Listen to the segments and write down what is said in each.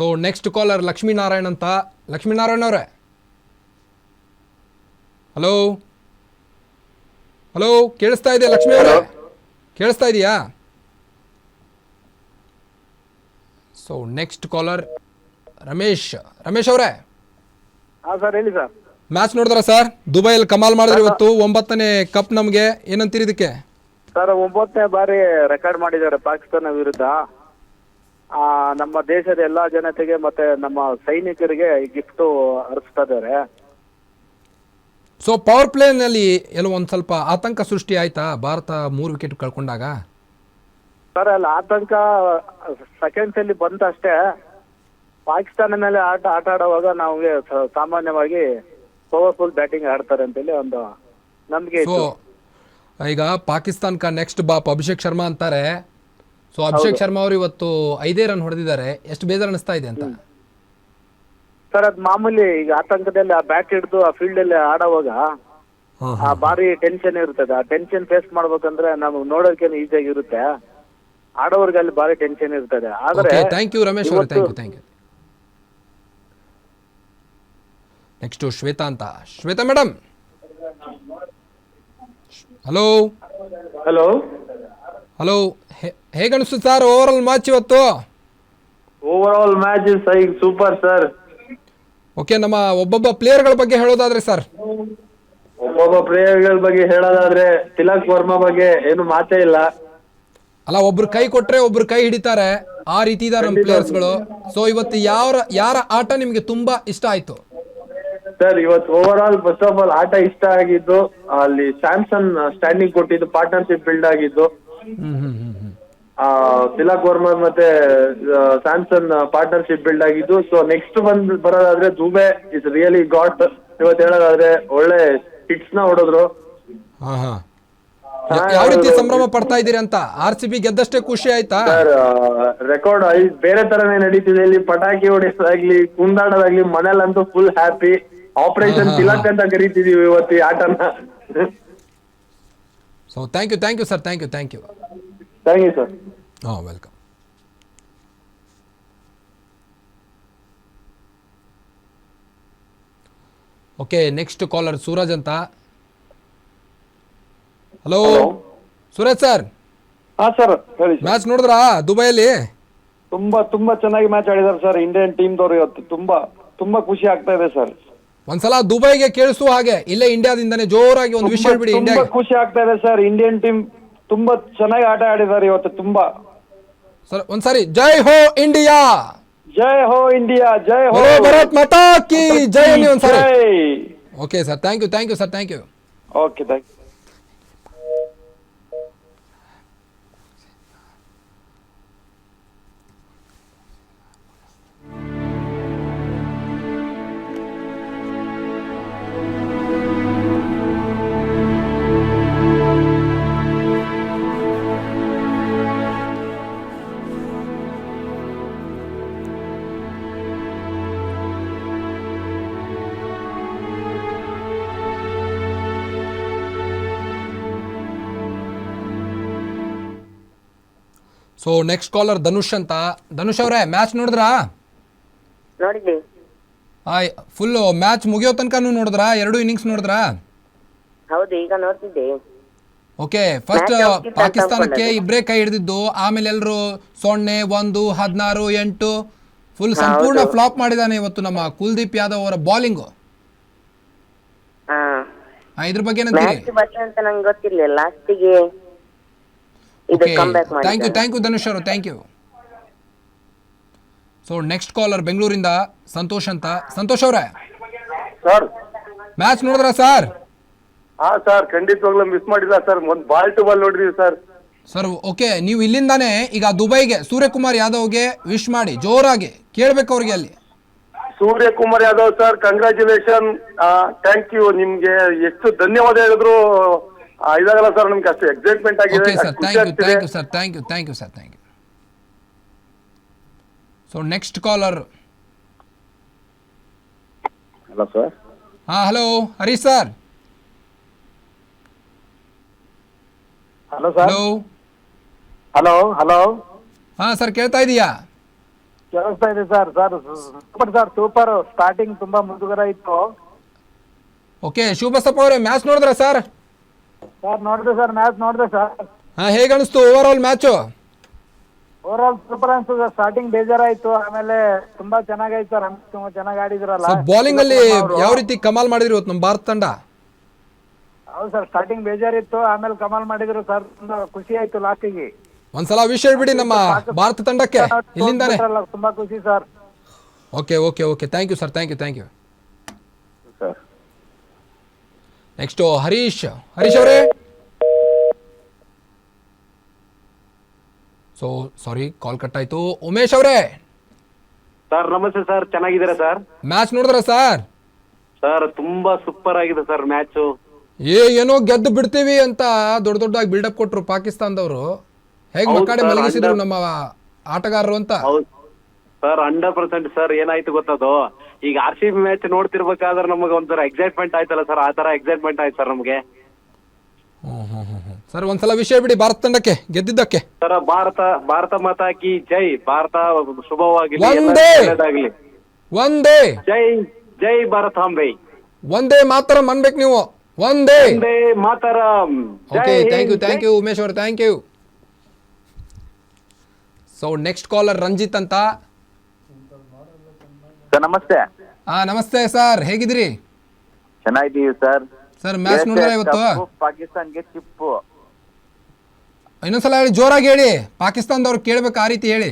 So next collar Lakshminarayan ಅಂತ. ಲಕ್ಷ್ಮೀನಾರಾಯಣ್ ಅವರೇ, hello hello, ಕೇಳಿಸ್ತಾ ಇದೆಯಾ ಲಕ್ಷ್ಮೀ ಅವರೇ? ಕೇಳಿಸ್ತಾ ಇದೆಯಾ? So next collar Ramesh. Ramesh ಅವರೇ, ಸರ್ ಹೇಳಿ ಸರ್. ಮ್ಯಾಚ್ ನೋಡಿದ್ರ ಸರ್? ದುಬೈಯಲ್ಲಿ ಕಮಾಲ್ ಮಾಡಿದ್ರೆ ಇವತ್ತು 9ನೇ ಕಪ್. ನಮಗೆ ಏನಂತೀರಿ ಇದಕ್ಕೆ? ಸರ್ 9ನೇ ಬಾರಿ ರೆಕಾರ್ಡ್ ಮಾಡಿದ್ದಾರೆ ಪಾಕಿಸ್ತಾನ ವಿರುದ್ಧ. ನಮ್ಮ ದೇಶದ ಎಲ್ಲಾ ಜನತೆಗೆ ಮತ್ತೆ ನಮ್ಮ ಸೈನಿಕರಿಗೆ ಗಿಫ್ಟ್ ಹರಿಸ್ತಾ ಇದ್ದಾರೆ. ಸೊ ಪವರ್ ಪ್ಲೇನಲ್ಲಿ ಎಲ್ಲೋ ಒಂದು ಸ್ವಲ್ಪ ಆತಂಕ ಸೃಷ್ಟಿ ಆಯ್ತಾ ಭಾರತ 3 ವಿಕೆಟ್ ಕಳ್ಕೊಂಡಾಗ? ಸರ್ ಅಲ್ಲಿ ಆತಂಕ ಸೆಕೆಂಡ್ಸ್ ಅಲ್ಲಿ ಬಂತ ಅಷ್ಟೇ. ಪಾಕಿಸ್ತಾನ ಮೇಲೆ ಆಟ ಆಡುವಾಗ ನಮಗೆ ಸಾಮಾನ್ಯವಾಗಿ ಪವರ್ಫುಲ್ ಬ್ಯಾಟಿಂಗ್ ಆಡ್ತಾರೆ ಅಂತೇಳಿ ಒಂದು ನಂಬಿಕೆ ಸೊ ಇತ್ತು. ಈಗ ಪಾಕಿಸ್ತಾನಕ್ಕೆ ನೆಕ್ಸ್ಟ್ ಬಾಪ್ ಅಭಿಷೇಕ್ ಶರ್ಮಾ ಅಂತಾರೆ. ಸೊ ಅಭಿಷೇಕ್ ಶರ್ಮಾ ಅವರು ಇವತ್ತು 5 ರನ್ ಹೊಡೆದಿದ್ದಾರೆ. ಎಷ್ಟು ಬೇಜಾರು ಅನಿಸ್ತಾ ಇದೆ ಅಂತ? ಸರ್ ಅದ್ ಮಾಮೂಲಿ. ಈಗ ಆತಂಕದಲ್ಲಿ ಆ ಬ್ಯಾಟ್ ಹಿಡಿದು ಆ ಫೀಲ್ಡ್ ಅಲ್ಲಿ ಆಡೋವಾಗ ಭಾರಿ ಟೆನ್ಷನ್ ಇರ್ತದೆ. ಆ ಟೆನ್ಷನ್ ಫೇಸ್ ಮಾಡ್ಬೇಕಂದ್ರೆ ನಮ್ಗೆ ನೋಡೋಕೆ ಈಸಿಯಾಗಿ ಇರುತ್ತೆ, ಆಡೋರ್ಗೆ ಅಲ್ಲಿ ಭಾರಿ ಟೆನ್ಷನ್ ಇರ್ತದೆ. ಆದ್ರೆ ಥ್ಯಾಂಕ್ ಯು ರಮೇಶ್ ಅವರು, ಥ್ಯಾಂಕ್ ಯು. ನೆಕ್ಸ್ಟ್ ಶ್ವೇತಾ ಅಂತ. Shweta madam, hello hello hello, ಹೇಗೆ ಅನಿಸ್ತು ಸರ್ ಓವರ್ ಆಲ್ ಮ್ಯಾಚ್ ಇವತ್ತು? Over all match is super sir. Okay, ನಮ್ಮ ಒಬ್ಬೊಬ್ಬ ಪ್ಲೇಯರ್ಗಳ ಬಗ್ಗೆ ಹೇಳೋದಾದ್ರೆ ಸರ್? ಒಬ್ಬೊಬ್ಬ ಪ್ಲೇಯರ್ಗಳ ಬಗ್ಗೆ ಹೇಳೋದಾದ್ರೆ ತಿಲಕ್ ವರ್ಮಾ ಬಗ್ಗೆ ಏನು ಮಾತೇ ಇಲ್ಲ. ಅಲ್ಲ, ಒಬ್ರು ಕೈ ಕೊಟ್ರೆ ಒಬ್ರು ಕೈ ಹಿಡಿತಾರೆ, ಆ ರೀತಿ ಇದಾರೆ ನಮ್ಮ ಪ್ಲೇಯರ್ಸ್ಗಳು. ಸೊ ಇವತ್ತು ಯಾರ ಆಟ ನಿಮ್ಗೆ ತುಂಬಾ ಇಷ್ಟ ಆಯ್ತು? ಸರ್ ಇವತ್ತು overall first of all ಆಟ ಇಷ್ಟ ಆಗಿದ್ದು, ಅಲ್ಲಿ ಸ್ಯಾಮ್ಸನ್ ಸ್ಟ್ಯಾಂಡಿಂಗ್ ಕೊಟ್ಟಿದ್ದು, ಪಾರ್ಟ್ನರ್ಶಿಪ್ ಬಿಲ್ಡ್ ಆಗಿದ್ದು. ತಿಲಕ್ ವರ್ಮಾ ಮತ್ತೆ ಸ್ಯಾಮ್ಸನ್ ಪಾರ್ಟ್ನರ್ಶಿಪ್ ಬಿಲ್ಡ್ ಆಗಿದ್ದು. ಸೊ ನೆಕ್ಸ್ಟ್ ಬರೋದಾದ್ರೆ ದುಬೆ ಇಸ್ ರಿಯಲಿ ಗಾಟ್. ಇವತ್ತು ಹೇಳೋದಾದ್ರೆ ಒಳ್ಳೆ ಹಿಟ್ಸ್ ನ ಹೊಡೆದ್ರು. ಯಾವ ರೀತಿ ಸಂಭ್ರಮ ಪಡ್ತಾ ಇದ್ದೀರಿ ಅಂತ? RCB ಗೆದ್ದಷ್ಟೇ ಖುಷಿ ಆಯ್ತಾ? ಸರ್ ರೆಕಾರ್ಡ್ ಬೇರೆ ತರನೇ ನಡೀತಿದೆ ಇಲ್ಲಿ. ಪಟಾಕಿ ಹೊಡೆಯೋದಾಗ್ಲಿ, ಕುಂದಾಡೋದಾಗ್ಲಿ, ಮನೇಲಂತೂ ಫುಲ್ ಹ್ಯಾಪಿ. ಆಪರೇಷನ್ ತಿಲಕ್ ಅಂತ ಕರಿತಿದೀವಿ ಇವತ್ತು ಈ ಆಟನ. So thank you sir, thank you. Thank you sir. Welcome. Okay, next caller Suraj ಅಂತ. Hello Suraj sir. ಸರ್ ಹೇಳಿ. ಮ್ಯಾಚ್ ನೋಡಿದ್ರಾ ದುಬೈಯಲ್ಲಿ? ತುಂಬಾ ಚೆನ್ನಾಗಿ ಮ್ಯಾಚ್ ಆಡಿದ್ದಾರೆ ಸರ್ ಇಂಡಿಯನ್ ಟೀಮ್ ದವರು ಇವತ್ತು. ತುಂಬಾ ಖುಷಿ ಆಗ್ತಾ ಇದೆ ಸರ್. ಒಂದ್ಸಲ ದುಬೈಗೆ ಕೇಳಿಸುವ ಹಾಗೆ ಇಲ್ಲೇ ಇಂಡಿಯಾದಿಂದಾನೆ ಜೋರಾಗಿ ಒಂದು ವಿಷಯ ಹೇಳ್ಬಿಡಿ. ತುಂಬಾ ಖುಷಿ ಆಗ್ತಾ ಇದೆ ಸರ್. ಇಂಡಿಯನ್ ಟೀಮ್ ತುಂಬಾ ಚೆನ್ನಾಗಿ ಆಟ ಆಡಿದ್ದಾರೆ ಇವತ್ತು. ತುಂಬಾ ಸರ್ ಒಂದ್ಸಾರಿ ಜೈ ಹೋ ಇಂಡಿಯಾ, ಜೈ ಹೋ ಇಂಡಿಯಾ, ಜೈ ಹೋ ಭಾರತ್ ಮಾತಾ ಕಿ ಜೈ ಅನ್ನಿ ಒಂದ್ಸಾರಿ. ಜೈ. Okay sir, thank you sir, thank you. Okay, thank you. So next caller Dhanush ಅಂತ. ಧನುಷ್ ಅವರೇ, ಮ್ಯಾಚ್ ನೋಡಿದ್ರಾ? ನೋಡಿದ್ವಿ. ಫುಲ್ ಮ್ಯಾಚ್ ಮುಗಿಯೋ ತನಕ ನೋಡಿದ್ರಾ? 2 ಇನ್ನಿಂಗ್ಸ್ ನೋಡಿದ್ರಾ? ಹೌದು, ಈಗ ನೋಡ್ತಿದ್ದೆ. ಓಕೆ, ಫಸ್ಟ್ ಪಾಕಿಸ್ತಾನಕ್ಕೆ ಇಬ್ಬರೇ ಕೈ ಹಿಡಿದಿದ್ದು, ಆಮೇಲೆ ಎಲ್ಲರೂ 0, 1, 16, 8 ಫುಲ್ ಸಂಪೂರ್ಣ ಫ್ಲಾಪ್ ಮಾಡಿದಾನೆ ಇವತ್ತು ನಮ್ಮ ಕುಲ್ದೀಪ್ ಯಾದವ್ ಅವರ ಬಾಲಿಂಗು. ಇದ್ರ ಬಗ್ಗೆ ಏನಂತೀರಿ? ಮ್ಯಾಚ್ ಬರ್ತದೆ ಅಂತ ನಂಗೆ ಗೊತ್ತಿರ್ಲಿಲ್ಲ. ಲಾಸ್ಟಿಗೆ ಇದು ಕಮ್ಬ್ಯಾಕ್ ಮಾಡಿ. ಥ್ಯಾಂಕ್ ಯು ಧನುಷ್ ಅವರು, thank you. So next caller ಬೆಂಗಳೂರಿಂದ ಸಂತೋಷ್ ಅಂತ. ಸಂತೋಷ್ ಅವರೇ, ಸರ್ ಮ್ಯಾಚ್ ನೋಡಿದ್ರಾ ಸರ್? ಸರ್ ಖಂಡಿತವಾಗ್ಲೂ ಮಿಸ್ ಮಾಡಿಲ್ಲ ಸರ್. ಒಂದ್ ಬಾಲ್ ಟು ಬಾಲ್ ನೋಡಿದ್ವಿ ಸರ್. ಸರ್ ಓಕೆ, ನೀವು ಇಲ್ಲಿಂದಾನೆ ಈಗ ದುಬೈಗೆ ಸೂರ್ಯಕುಮಾರ್ ಯಾದವ್ಗೆ ವಿಶ್ ಮಾಡಿ ಜೋರಾಗಿ ಕೇಳ್ಬೇಕು ಅವ್ರಿಗೆ ಅಲ್ಲಿ. Suryakumar Yadav sir, congratulation, thank you. ನಿಮ್ಗೆ ಎಷ್ಟು ಧನ್ಯವಾದ ಹೇಳಿದ್ರು ಇದಾಗಲ್ಲ ಸರ್. ನಮ್ಗೆ ಅಷ್ಟು ಎಕ್ಸೈಟ್ಮೆಂಟ್ ಆಗಿದೆ. Okay sir, thank you sir, thank you. So next caller. Hello sir. Hello Harish sir. Hello sir. Hello hello hello. Sir ಕೇಳ್ತಾ ಇದೀಯಾ? ಕೇಳಿಸ್ತಾ ಇದೆ sir. Super sir, super. Starting ತುಂಬಾ ಮುಜುಗರ ಇತ್ತು ಓಕೆ ಶಿವಬಸಪ್ಪ ಅವರೇ, ಮ್ಯಾಚ್ ನೋಡಿದ್ರ ಸರ್? ಸರ್. ನೋಡಿದೆ ಸರ್, ಮ್ಯಾಚ್ ನೋಡಿದೆ ಸರ್. ಹೇಗೆ ಅನಿಸ್ತು over all match? Over all super ಅನ್ಸ್ತು ಸರ್. ಸ್ಟಾರ್ಟಿಂಗ್ ಬೇಜಾರಾಯ್ತು, ಆಮೇಲೆ ತುಂಬಾ ಚೆನ್ನಾಗಾಯ್ತು ಸರ್. ತುಂಬಾ ಚೆನ್ನಾಗಿ ಆಡಿದ್ರಲ್ಲ. ಬೌಲಿಂಗ್ ಅಲ್ಲಿ ಯಾವ ರೀತಿ ಕಮಾಲ್ ಮಾಡಿದ್ರು ಇವತ್ತು ನಮ್ಮ ಭಾರತ ತಂಡ? ಹೌದು ಸರ್, ಸ್ಟಾರ್ಟಿಂಗ್ ಬೇಜಾರಿತ್ತು, ಆಮೇಲೆ ಕಮಾಲ್ ಮಾಡಿದ್ರು ಸರ್. ತುಂಬಾ ಖುಷಿ ಆಯ್ತು ಲಾಸ್ಟಿಗೆ. ಒಂದ್ಸಲ ವಿಶ್ ಹೇಳ್ಬಿಡಿ ನಮ್ಮ ಭಾರತ ತಂಡಕ್ಕೆ ಇಲ್ಲಿಂದಾನೆ. ತುಂಬಾ ಖುಷಿ ಸರ್. Okay okay okay, thank you sir, thank you thank you sir. Next Harish ಅವರೇ. ಸೊ ಸಾರಿ, ಕಾಲ್ ಕಟ್ ಆಯ್ತು. ಉಮೇಶ್ ಅವರೇ ಸರ್ ನಮಸ್ತೆ ಸರ್, ಚೆನ್ನಾಗಿದ್ದೀರಾ ಸರ್? ಮ್ಯಾಚ್ ನೋಡಿದ್ರ ಸರ್? ಸರ್ ತುಂಬಾ ಸೂಪರ್ ಆಗಿದೆ ಸರ್ ಮ್ಯಾಚು. ಏನೋ ಗೆದ್ದು ಬಿಡ್ತೀವಿ ಅಂತ ದೊಡ್ಡದಾಗಿ ಬಿಲ್ಡಪ್ ಕೊಟ್ರು ಪಾಕಿಸ್ತಾನದವರು. ಹೇಗೆ ಮಕ್ಕಡೆ ಮಲಗಿಸಿದ್ರು ನಮ್ಮ ಆಟಗಾರರು ಅಂತ. Sir 100% sir. ಏನಾಯ್ತು ಗೊತ್ತದು, ಈಗ RCB ಮ್ಯಾಚ್ ನೋಡ್ತಿರ್ಬೇಕಾದ್ರೆ ನಮಗೆ ಒಂಥರ ಎಕ್ಸೈಟ್ಮೆಂಟ್ ಆಯ್ತಲ್ಲ ಸರ್, ಆ ತರ ಎಕ್ಸೈಟ್ಮೆಂಟ್ ಆಯ್ತು ಸರ್ ನಮ್ಗೆ. ಸರ್ ಒಂದ್ಸಲ ವಿಷಯ ಬಿಡಿ ಭಾರತ ತಂಡಕ್ಕೆ ಗೆದ್ದಿದ್ದಕ್ಕೆ. ಸರ್ ಭಾರತ ಮಾತಾ ಕಿ ಜೈ. ಭಾರತ ಶುಭವಾಗಲಿ, ಒಳ್ಳೆದಾಗ್ಲಿ. ಒಂದೇ ಜೈ ಭಾರತಾಂಬೆ. ಒಂದೇ ಮಾತ್ರ ಅನ್ಬೇಕು ನೀವು. ಒಂದೇ ಮಾತರಂ. ಓಕೆ, ಥ್ಯಾಂಕ್ ಯು ಉಮೇಶ್ ಅವರು, thank you. So next caller Ranjith ಅಂತ. ಸರ್ ನಮಸ್ತೆ. ನಮಸ್ತೆ ಸರ್, ಹೇಗಿದ್ರಿ? ಚೆನ್ನಾಗಿದ್ದೀವಿ ಸರ್. ಸರ್ ಮ್ಯಾಚ್ ನೋಡಿದ್ರೆ ಇವತ್ತು? ಪಾಕಿಸ್ತಾನ್ಗೆ ಚಿಪ್ಪು. ಇನ್ನೊಂದ್ಸಲ ಹೇಳಿ, ಜೋರಾಗಿ ಹೇಳಿ, ಪಾಕಿಸ್ತಾನದವ್ರು ಕೇಳ್ಬೇಕು, ಆ ರೀತಿ ಹೇಳಿ.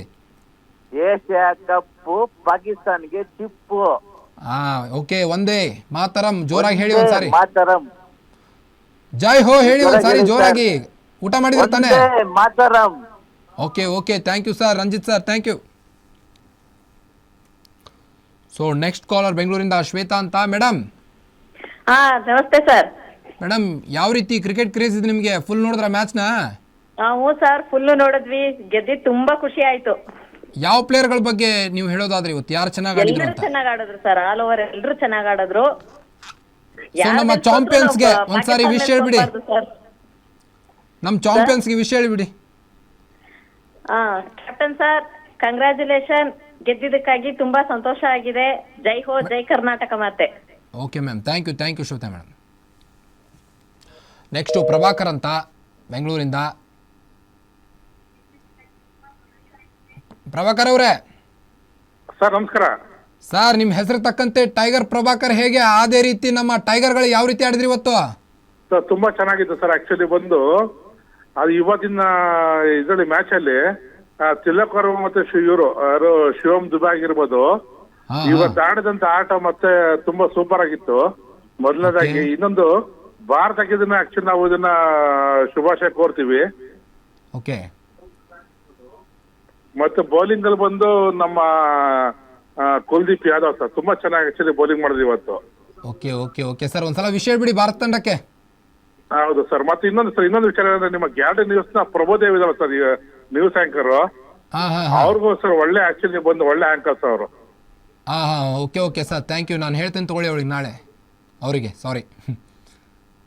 ಏಷ್ಯಾ ಕಪ್ಪು ಪಾಕಿಸ್ತಾನ್ಗೆ ಚಿಪ್ಪು. ಓಕೆ, ಒಂದೇ ಮಾತರಂ, ಜೋರಾಗಿ ಹೇಳಿ ಒಂದ್ಸಾರಿ. ಮಾತರಂ. ಜೈ ಹೋ ಹೇಳಿ ಒಂದ್ಸಾರಿ ಜೋರಾಗಿ. ಊಟ ಮಾಡಿದ್ರೆ ತಾನೆ? ಮಾತರಂ. Okay, thank you sir Ranjith sir, thank you. So next caller ಬೆಂಗಳೂರಿಂದ ಶ್ವೇತಾ ಅಂತ. ಮೇಡಮ್ ನಮಸ್ತೆ ಸರ್. ಮೇಡಮ್, ಯಾವ ರೀತಿ ಕ್ರಿಕೆಟ್ ಕ್ರೇಜ್ ಇದೆ ನಿಮ್ಗೆ? ಫುಲ್ ನೋಡಿದ್ರ ಮ್ಯಾಚ್ನ? ಹ್ಞೂ ಸರ್, ಫುಲ್ ನೋಡಿದ್ವಿ, ಗೆದ್ದಿದ್ದು ತುಂಬಾ ಖುಷಿ ಆಯ್ತು. ಯಾವ ಪ್ಲೇಯರ್ಗಳ ಬಗ್ಗೆ ನೀವು ಹೇಳೋದಾದ್ರೆ ಇವತ್ತು ಯಾರು ಚೆನ್ನಾಗಿ ಆಡಿದ್ರು ಎಲ್ಲರೂ ಅಂತ? ಚೆನ್ನಾಗಿ ಆಡಿದ್ರು ಸರ್, ಆಲ್ ಓವರ್ ಎಲ್ಲರೂ ಚೆನ್ನಾಗಿ ಆಡಿದ್ರು. ಸೊ ನಮ್ಮ ಚಾಂಪಿಯನ್ಸ್ಗೆ ಒಂದ್ಸಾರಿ ವಿಷಯ ಹೇಳ್ಬಿಡಿ. ನಮ್ಮ ಚಾಂಪಿಯನ್ಸ್ಗೆ ವಿಷಯ ಹೇಳ್ಬಿಡಿ. ಕ್ಯಾಪ್ಟನ್ ಸರ್, ಕಂಗ್ರ್ಯಾಚುಲೇಷನ್, ಗೆದ್ದಿದ್ದಕ್ಕಾಗಿ ತುಂಬಾ ಸಂತೋಷ ಆಗಿದೆ. ಜೈ ಹೋ, ಜೈ ಕರ್ನಾಟಕ ಮಾತೆ. Okay ma'am, thank you Shweta madam. Next Prabhakar ಅಂತ ಬೆಂಗಳೂರಿಂದ. ಪ್ರಭಾಕರ್ ಅವರೇ. ಸರ್ ನಮಸ್ಕಾರ. ಸರ್ ನಿಮ್ಮ ಹೆಸರು ತಕ್ಕಂತೆ ಟೈಗರ್ ಪ್ರಭಾಕರ್, ಹೇಗೆ ಅದೇ ರೀತಿ ನಮ್ಮ ಟೈಗರ್ಗಳು ಯಾವ ರೀತಿ ಆಡಿದ್ರಿ ಇವತ್ತು? ಸರ್ ತುಂಬಾ ಚೆನ್ನಾಗಿತ್ತು ಸರ್. ಆಕ್ಚುಲಿ ಬಂದು ಅದು ಇವತ್ತಿನ ಇದರಲ್ಲಿ ಮ್ಯಾಚ್ ಅಲ್ಲಿ ತಿಲಕ್ ಅವರು ಮತ್ತೆ ಇವರು ಯಾರು ಶಿವಮ್ ದುಬೆ ಆಗಿರ್ಬೋದು, ಇವತ್ತು ಆಡಿದಂತ ಆಟ ಮತ್ತೆ ತುಂಬಾ ಸೂಪರ್ ಆಗಿತ್ತು. ಮೊದಲನೇದಾಗಿ ಇನ್ನೊಂದು, ಭಾರತಕ್ಕೆ ಇದನ್ನ ಆಕ್ಚುಲಿ ನಾವು ಇದನ್ನ ಶುಭಾಶಯ ಕೋರ್ತೀವಿ. ಓಕೆ. ಮತ್ತೆ ಬೌಲಿಂಗ್ ಅಲ್ಲಿ ಬಂದು ನಮ್ಮ ಕುಲ್ದೀಪ್ ಯಾದವ್ ಸರ್ ತುಂಬಾ ಚೆನ್ನಾಗಿ ಆಕ್ಚುಲಿ ಬೌಲಿಂಗ್ ಮಾಡಿದ್ವಿ ಇವತ್ತು. ಓಕೆ ಸರ್, ಒಂದ್ಸಲ ವಿಷಯ ಬಿಡಿ ಭಾರತ ತಂಡಕ್ಕೆ. ಹೌದು ಸರ್. ಮತ್ತೆ ಇನ್ನೊಂದು ವಿಚಾರ ಅಂದ್ರೆ, ನಿಮ್ಮ ಗ್ಯಾಲರಿ ನ್ಯೂಸ್ ನ ಪ್ರಭೋದೇವ್ ಇದಾರೆ ಸರ್, ನ್ಯೂಸ್ ಆಂಕರ್. ಅವ್ರಿಗೂ ಸರ್ ಒಳ್ಳೆ ಆಕ್ಚುಲಿ ಬಂದು ಒಳ್ಳೆ ಆಂಕರ್ಸ್ ಅವರು. Okay sir, thank you. ನಾನು ಹೇಳ್ತೇನೆ ತಗೊಳ್ಳಿ ಅವಳಿಗೆ ನಾಳೆ ಅವರಿಗೆ. ಸಾರಿ.